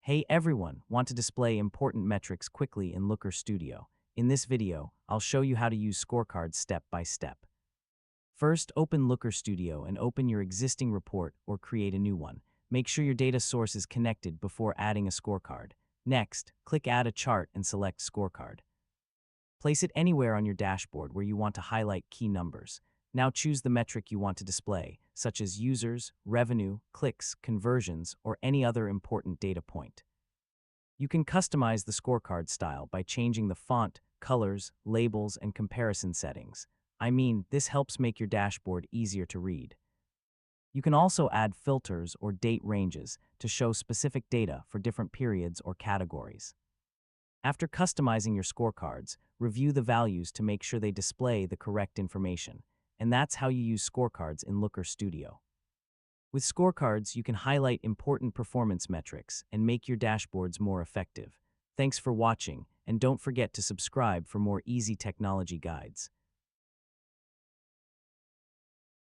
Hey everyone, want to display important metrics quickly in Looker Studio? In this video, I'll show you how to use scorecards step by step. First, open Looker Studio and open your existing report or create a new one. Make sure your data source is connected before adding a scorecard. Next, click Add a Chart and select Scorecard. Place it anywhere on your dashboard where you want to highlight key numbers. Now choose the metric you want to display, such as users, revenue, clicks, conversions, or any other important data point. You can customize the scorecard style by changing the font, colors, labels, and comparison settings. This helps make your dashboard easier to read. You can also add filters or date ranges to show specific data for different periods or categories. After customizing your scorecards, review the values to make sure they display the correct information. And that's how you use scorecards in Looker Studio. With scorecards, you can highlight important performance metrics and make your dashboards more effective. Thanks for watching, and don't forget to subscribe for more easy technology guides.